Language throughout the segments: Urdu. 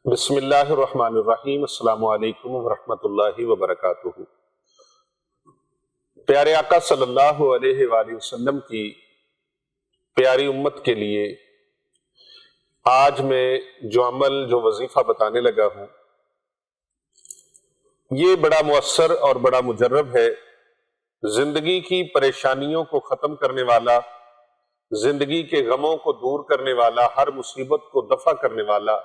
بسم اللہ الرحمن الرحیم۔ السلام علیکم ورحمۃ اللہ وبرکاتہ۔ پیارے آقا صلی اللہ علیہ وآلہ وسلم کی پیاری امت کے لیے آج میں جو وظیفہ بتانے لگا ہوں یہ بڑا مؤثر اور بڑا مجرب ہے، زندگی کی پریشانیوں کو ختم کرنے والا، زندگی کے غموں کو دور کرنے والا، ہر مصیبت کو دفع کرنے والا۔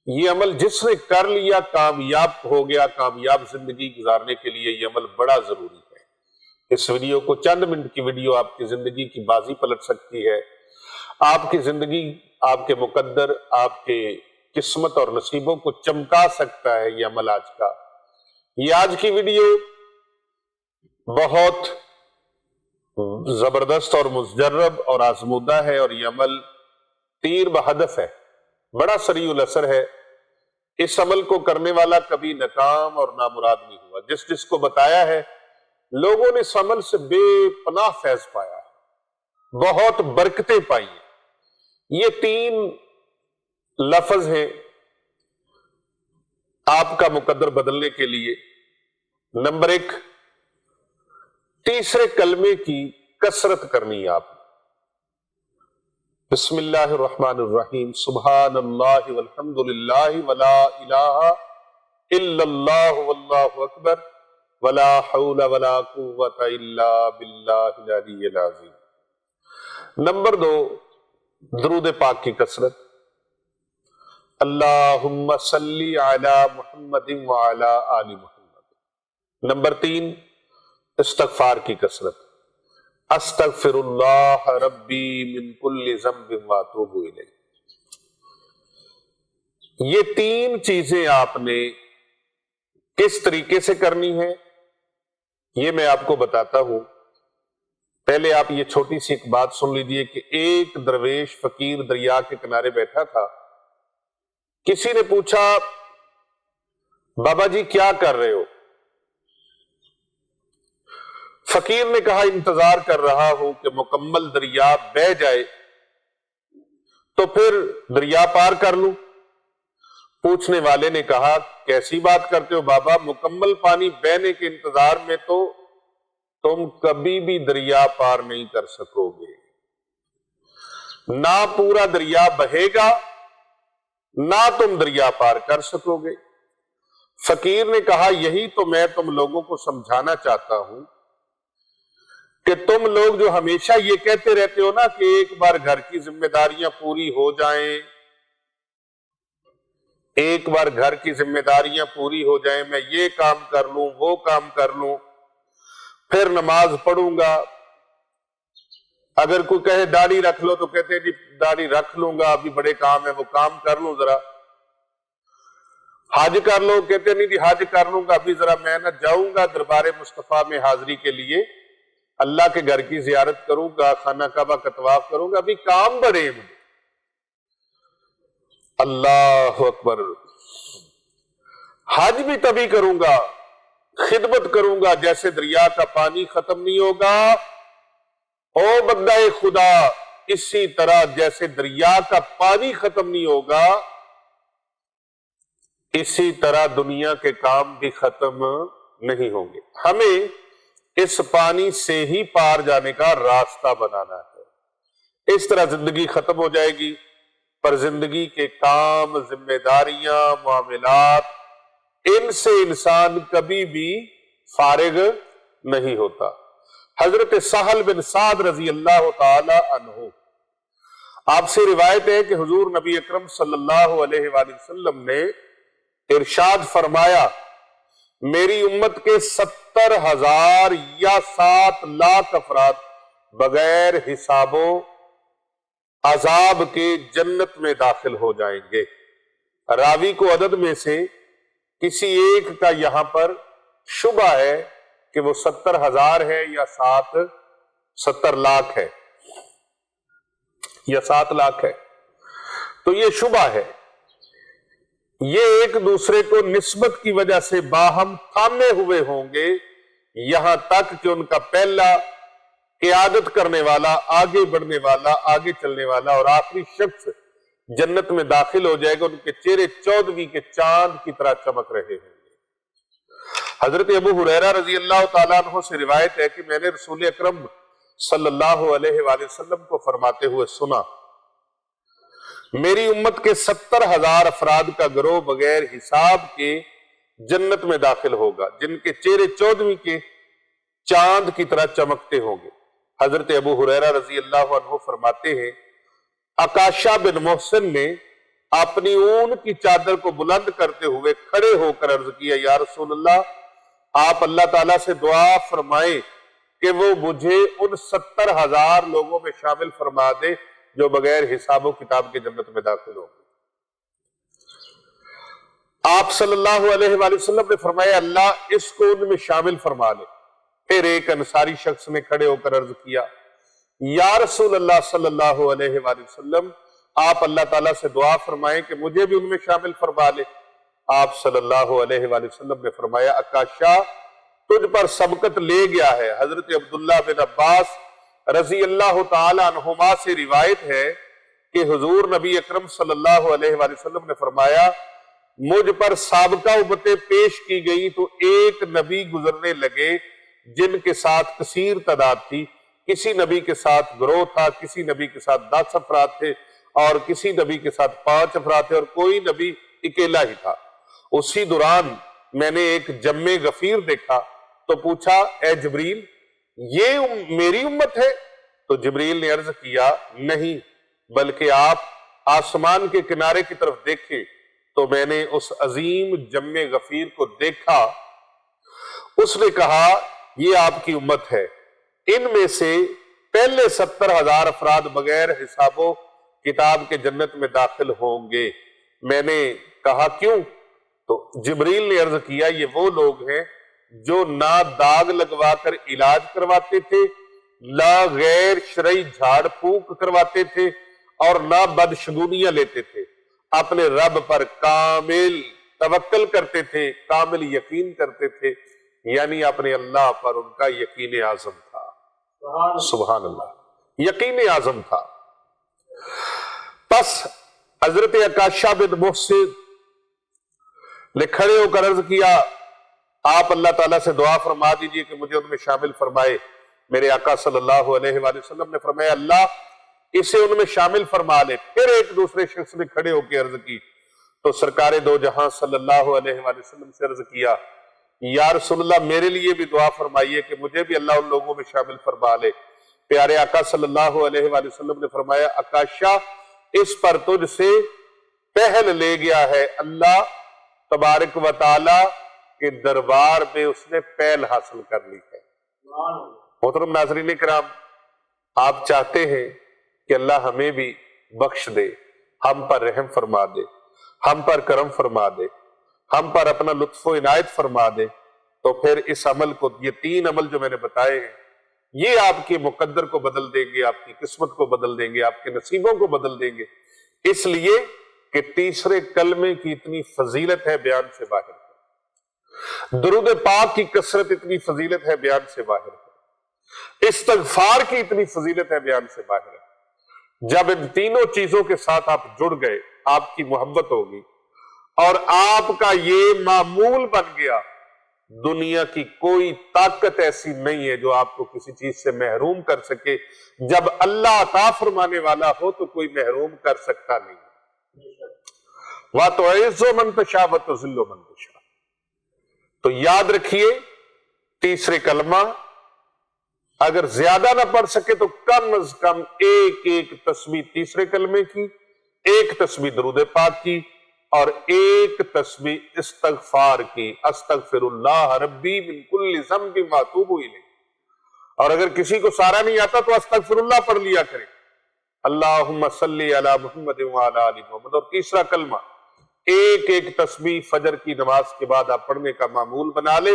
یہ عمل جس نے کر لیا کامیاب ہو گیا، کامیاب زندگی گزارنے کے لیے یہ عمل بڑا ضروری ہے۔ اس ویڈیو کو چند منٹ کی ویڈیو آپ کی زندگی کی بازی پلٹ سکتی ہے، آپ کی زندگی، آپ کے مقدر، آپ کے قسمت اور نصیبوں کو چمکا سکتا ہے یہ عمل آج کا۔ یہ آج کی ویڈیو بہت زبردست اور مجرب اور آزمودہ ہے، اور یہ عمل تیر بہدف ہے، بڑا سریع الاثر ہے۔ اس عمل کو کرنے والا کبھی ناکام اور نامراد نہیں ہوا۔ جس کو بتایا ہے لوگوں نے اس عمل سے بے پناہ فیض پایا ہے، بہت برکتیں پائی ہیں۔ یہ 3 لفظ ہیں آپ کا مقدر بدلنے کے لیے۔ نمبر 1، تیسرے کلمے کی کثرت کرنی ہے آپ نے۔ بسم اللہ الرحمن الرحیم، سبحان اللہ والحمد للہ ولا الہ الا اللہ واللہ اکبر ولا حول ولا قوة الا باللہ العلی العظیم۔ نمبر 2، درود پاک کی کثرت، اللہم صلی علی محمد وعلی آل محمد۔ نمبر 3، استغفار کی کثرت، استغفر اللہ ربی من کل ذنب واتوب الیہ۔ یہ 3 چیزیں آپ نے کس طریقے سے کرنی ہے یہ میں آپ کو بتاتا ہوں۔ پہلے آپ یہ چھوٹی سی ایک بات سن لیجئے کہ ایک درویش فقیر دریا کے کنارے بیٹھا تھا۔ کسی نے پوچھا، بابا جی کیا کر رہے ہو؟ فقیر نے کہا، انتظار کر رہا ہوں کہ مکمل دریا بہہ جائے تو پھر دریا پار کر لوں۔ پوچھنے والے نے کہا، کیسی بات کرتے ہو بابا، مکمل پانی بہنے کے انتظار میں تو تم کبھی بھی دریا پار نہیں کر سکو گے، نہ پورا دریا بہے گا نہ تم دریا پار کر سکو گے۔ فقیر نے کہا، یہی تو میں تم لوگوں کو سمجھانا چاہتا ہوں کہ تم لوگ جو ہمیشہ یہ کہتے رہتے ہو نا کہ ایک بار گھر کی ذمہ داریاں پوری ہو جائیں، ایک بار گھر کی ذمہ داریاں پوری ہو جائیں، میں یہ کام کر لوں وہ کام کر لوں، پھر نماز پڑھوں گا۔ اگر کوئی کہے داڑھی رکھ لو تو کہتے ہیں جی داڑھی رکھ لوں گا، ابھی بڑے کام ہے وہ کام کر لوں ذرا۔ حج کر لو، کہتے نہیں جی حج کر لوں گا، ابھی ذرا میں نہ جاؤں گا دربار مصطفیٰ میں حاضری کے لیے، اللہ کے گھر کی زیارت کروں گا، خانہ کعبہ کا طواف کروں گا، ابھی کام بڑے ہیں مجھے۔ اللہ اکبر، حج بھی تبھی کروں گا، خدمت کروں گا، جیسے دریا کا پانی ختم نہیں ہوگا او بندہ خدا، اسی طرح جیسے دریا کا پانی ختم نہیں ہوگا اسی طرح دنیا کے کام بھی ختم نہیں ہوں گے۔ ہمیں اس پانی سے ہی پار جانے کا راستہ بنانا ہے۔ اس طرح زندگی ختم ہو جائے گی، پر زندگی کے کام، ذمہ داریاں، معاملات، ان سے انسان کبھی بھی فارغ نہیں ہوتا۔ حضرت سہل بن سعد رضی اللہ تعالی عنہ، آپ سے روایت ہے کہ حضور نبی اکرم صلی اللہ علیہ وآلہ وسلم نے ارشاد فرمایا، میری امت کے 70,000 یا 7 لاکھ افراد بغیر حساب و عذاب کے جنت میں داخل ہو جائیں گے۔ راوی کو عدد میں سے کسی ایک کا یہاں پر شبہ ہے کہ وہ 70,000 ہے یا 70 لاکھ ہے یا 7 لاکھ ہے، تو یہ شبہ ہے۔ یہ ایک دوسرے کو نسبت کی وجہ سے باہم تھامے ہوئے ہوں گے، یہاں تک کہ ان کا پہلا قیادت کرنے والا، آگے بڑھنے والا، آگے چلنے والا اور آخری شخص جنت میں داخل ہو جائے گا، ان کے چہرے 14ویں کے چاند کی طرح چمک رہے ہیں۔ حضرت ابو ہریرہ رضی اللہ تعالیٰ عنہ سے روایت ہے کہ میں نے رسول اکرم صلی اللہ علیہ وآلہ وسلم کو فرماتے ہوئے سنا، میری امت کے 70,000 افراد کا گروہ بغیر حساب کے جنت میں داخل ہوگا، جن کے چہرے 14ویں کے چاند کی طرح چمکتے ہوں گے۔ حضرت ابو ہریرہ رضی اللہ عنہ فرماتے ہیں، عکاشہ بن محسن نے اپنی اون کی چادر کو بلند کرتے ہوئے کھڑے ہو کر عرض کیا، یا رسول اللہ، آپ اللہ تعالیٰ سے دعا فرمائیں کہ وہ مجھے ان 70,000 لوگوں میں شامل فرما دے جو بغیر حساب و کتاب کے جنت میں داخل ہوں گے۔ آپ صلی اللہ علیہ وآلہ وسلم نے فرمایا، اللہ اس کو ان میں شامل فرما لے۔ پھر ایک انصاری شخص نے کھڑے ہو کر عرض کیا، یا رسول اللہ صلی اللہ علیہ وآلہ وسلم، آپ اللہ تعالیٰ سے دعا فرمائیں کہ مجھے بھی ان میں شامل فرما لے۔ آپ صلی اللہ علیہ وآلہ وسلم نے فرمایا، عکاشہ تجھ پر سبقت لے گیا ہے۔ حضرت عبداللہ بن عباس رضی اللہ تعالی عنہما سے روایت ہے کہ حضور نبی اکرم صلی اللہ علیہ وآلہ وسلم نے فرمایا، مجھ پر سابقہ امتیں پیش کی گئی تو ایک نبی گزرنے لگے جن کے ساتھ کثیر تعداد تھی، کسی نبی کے ساتھ گروہ تھا، کسی نبی کے ساتھ 10 افراد تھے، اور کسی نبی کے ساتھ 5 افراد تھے، اور کوئی نبی اکیلا ہی تھا۔ اسی دوران میں نے ایک جم غفیر دیکھا تو پوچھا، اے جبریل، یہ میری امت ہے؟ تو جبریل نے عرض کیا، نہیں، بلکہ آپ آسمان کے کنارے کی طرف دیکھیں تو میں نے اس عظیم جم غفیر کو دیکھا۔ اس نے کہا، یہ آپ کی امت ہے، ان میں سے پہلے 70,000 افراد بغیر حساب و کتاب کے جنت میں داخل ہوں گے۔ میں نے کہا، کیوں؟ تو جبریل نے عرض کیا، یہ وہ لوگ ہیں جو نہ داغ لگوا کر علاج کرواتے تھے، نہ غیر شرعی جھاڑ پھونک کرواتے تھے، اور نہ بدشگونیاں لیتے تھے، اپنے رب پر کامل توکل کرتے تھے، کامل یقین کرتے تھے، یعنی اپنے اللہ پر ان کا یقین اعظم تھا۔ سبحان اللہ، یقین اعظم تھا۔ پس حضرت عکاشہ بن محسن نے کھڑے ہو کر عرض کیا، آپ اللہ تعالیٰ سے دعا فرما دیجئے کہ مجھے ان میں شامل فرمائے۔ میرے آقا صلی اللہ علیہ وآلہ وسلم نے فرمایا، اللہ اسے ان میں شامل فرما لے۔ پھر ایک دوسرے شخص نے کھڑے ہو کے عرض کی تو سرکار دو جہاں صلی اللہ علیہ وآلہ وسلم سے عرض کیا، یا رسول اللہ، میرے لیے بھی دعا فرمائیے کہ مجھے بھی اللہ ان لوگوں میں شامل فرما لے۔ پیارے آقا صلی اللہ علیہ وآلہ وسلم نے فرمایا، عکاشہ، اس پر تجھ سے پہل لے گیا ہے، اللہ تبارک و تعالی کے دربار میں اس نے پہل حاصل کر لی ہے۔ محترم ناظرین کرام، آپ چاہتے ہیں کہ اللہ ہمیں بھی بخش دے، ہم پر رحم فرما دے، ہم پر کرم فرما دے، ہم پر اپنا لطف و عنایت فرما دے، تو پھر اس عمل کو، یہ 3 عمل جو میں نے بتائے ہیں، یہ آپ کے مقدر کو بدل دیں گے، آپ کی قسمت کو بدل دیں گے، آپ کے نصیبوں کو بدل دیں گے، اس لیے کہ تیسرے کلمے کی اتنی فضیلت ہے، بیان سے باہر ہے۔ درود پاک کی کثرت اتنی فضیلت ہے، بیان سے باہر ہے۔ استغفار کی اتنی فضیلت ہے، بیان سے باہر ہے۔ جب ان تینوں چیزوں کے ساتھ آپ جڑ گئے، آپ کی محبت ہوگی اور آپ کا یہ معمول بن گیا، دنیا کی کوئی طاقت ایسی نہیں ہے جو آپ کو کسی چیز سے محروم کر سکے۔ جب اللہ عطا فرمانے والا ہو تو کوئی محروم کر سکتا نہیں۔ وَتُعِزُّ مَن تَشَاءُ وَتُذِلُّ مَن تَشَاءُ۔ تو یاد رکھیے، تیسرے کلمہ اگر زیادہ نہ پڑھ سکے تو کم از کم ایک تسبیح تیسرے کلمے کی، ایک تسبیح درود پاک کی، اور ایک تسبیح استغفار کی، استغفر اللہ ربی من کل ذنب واتوب الیہ۔ اور اگر کسی کو سارا نہیں آتا تو استغفر اللہ پڑھ لیا کرے، اللہم صلی علی محمد وعلی آل محمد۔ اور تیسرا کلمہ ایک تسبیح فجر کی نماز کے بعد آپ پڑھنے کا معمول بنا لے۔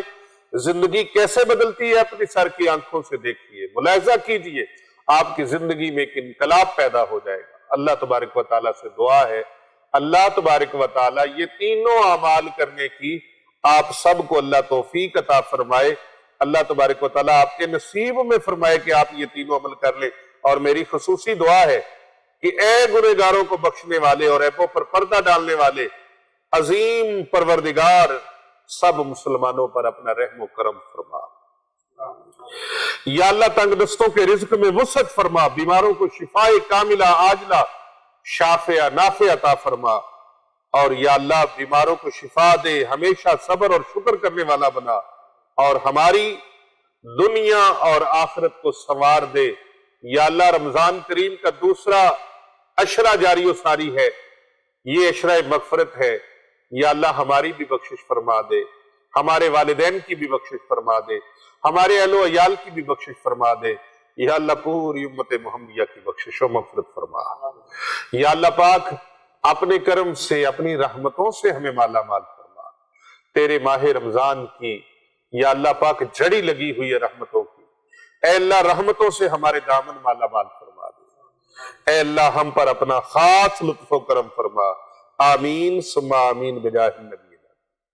زندگی کیسے بدلتی ہے اپنی سر کی آنکھوں سے دیکھیے، ملاحظہ کیجئے، آپ کی زندگی میں ایک انقلاب پیدا ہو جائے گا۔ اللہ تبارک و تعالیٰ سے دعا ہے، اللہ تبارک و تعالیٰ یہ تینوں اعمال کرنے کی آپ سب کو اللہ توفیق عطا فرمائے۔ اللہ تبارک و تعالیٰ آپ کے نصیب میں فرمائے کہ آپ یہ تینوں عمل کر لیں۔ اور میری خصوصی دعا ہے کہ اے گنہگاروں کو بخشنے والے اور عیبوں پر پردہ ڈالنے والے عظیم پروردگار، سب مسلمانوں پر اپنا رحم و کرم فرما۔ یا اللہ تنگ دستوں کے رزق میں وسعت فرما، بیماروں کو شفائے کاملہ عاجلہ شافیہ نافع عطا فرما، اور یا اللہ بیماروں کو شفا دے، ہمیشہ صبر اور شکر کرنے والا بنا، اور ہماری دنیا اور آخرت کو سنوار دے۔ یا اللہ رمضان کریم کا دوسرا عشرہ جاری و ساری ہے، یہ عشرہ مغفرت ہے، یا اللہ ہماری بھی بخشش فرما دے، ہمارے والدین کی بھی بخشش فرما دے، ہمارے اہل و عیال کی بھی بخشش فرما دے، یا اللہ پوری امت محمدیہ کی بخشش و مغفرت فرما۔ یا اللہ پاک اپنے کرم سے، اپنی رحمتوں سے ہمیں مالا مال فرما۔ تیرے ماہ رمضان کی یا اللہ پاک جڑی لگی ہوئی ہے رحمتوں کی، اے اللہ رحمتوں سے ہمارے دامن مالا مال فرما دے۔ اے اللہ ہم پر اپنا خاص لطف و کرم فرما، آمین ثم آمین بجاہ النبی۔